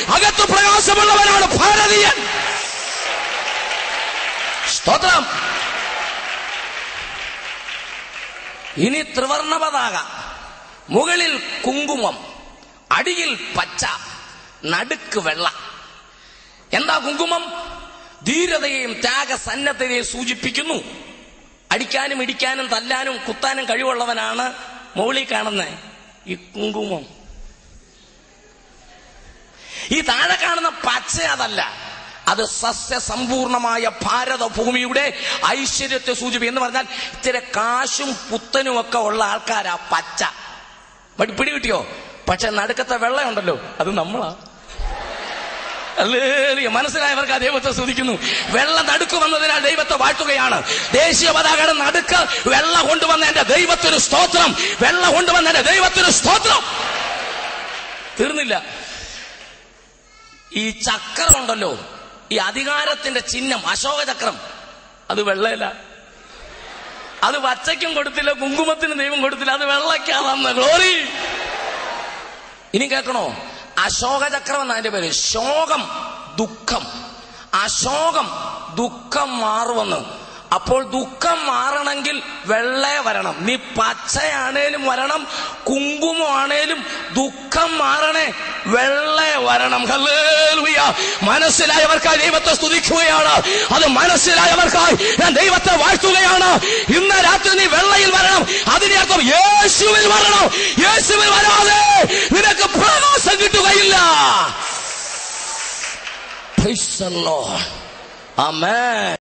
അകത്ത് പ്രകാശമുള്ളവനാണ് ഭാരതീയൻ. സ്തോത്രം. ഇനി ത്രിവർണ്ണ പതാക, മുകളിൽ കുങ്കുമം, അടിയിൽ പച്ച, നടുക്ക് വെള്ള. എന്താ കുങ്കുമം? ധീരതയെയും ത്യാഗസന്നദ്ധതയെയും സൂചിപ്പിക്കുന്നു. അടിക്കാനും ഇടിക്കാനും തല്ലാനും കുത്താനും കഴിവുള്ളവനാണ് മുകളിൽ കാണുന്ന ഈ കുങ്കുമം. ഈ താഴെ കാണുന്ന പച്ച അതല്ല, അത് സസ്യസമ്പൂർണമായ ഭാരതഭൂമിയുടെ ഐശ്വര്യത്തെ സൂചിപ്പിക്കും. എന്ന് പറഞ്ഞാൽ ഇത്തിരി കാശും പുത്തനും ഒക്കെ ഉള്ള ആൾക്കാരാ പച്ച. പിടി കിട്ടിയോ? പക്ഷെ നടുക്കത്തെ വെള്ളയുണ്ടല്ലോ, അത് നമ്മളാ. മനസ്സിലായവർക്ക് ആ ദൈവത്തെ സ്തുതിക്കുന്നു. വെള്ളം നടുക്ക് വന്നതിനാൽ ദൈവത്തെ വാഴ്ത്തുകയാണ്. ദേശീയ പതാകയുടെ നടുക്ക് വെള്ള കൊണ്ടുവന്ന എന്റെ ദൈവത്തിന് സ്തോത്രം. വെള്ള കൊണ്ടുവന്ന എന്റെ ദൈവത്തിന് സ്തോത്രം. തീർന്നില്ല. ഈ ചക്രം ഉണ്ടല്ലോ, ഈ അധികാരത്തിന്റെ ചിഹ്നം അശോകചക്രം, അത് വെള്ളയില. അത് പച്ചയ്ക്കും കൊടുത്തില്ല, കുങ്കുമത്തിന് ദൈവം കൊടുത്തില്ല, അത് വെള്ളയ്ക്കാ വന്ന ഗ്ലോറി. ഇനി കേൾക്കണോ? അശോകചക്രം എന്നാ അതിന്റെ പേര്. ശോകം ദുഃഖം, അശോകം ദുഃഖം മാറുമെന്ന്. അപ്പോൾ ദുഃഖം മാറണമെങ്കിൽ വെള്ള വരണം. നീ പച്ചയാണേലും വരണം, കുങ്കുമമാണേലും ദുഃഖം മാറണേ വെള്ള വരണം. ഹല്ലേലൂയ. മനസ്സിലായവർക്കായി ദൈവത്തെ സ്തുതിക്കുകയാണ്. അത് മനസ്സിലായവർക്കായി ഞാൻ ദൈവത്തെ വാഴ്ത്തുകയാണ്. ഇന്ന് രാത്രി നീ വെള്ളയിൽ വരണം. അതിന്റെ അർത്ഥം യേശുവിൽ വരണം. യേശുവിൽ വരാതെ നിനക്ക് പ്രകാശം കിട്ടുകയില്ല. Praise the Lord. ആമേൻ.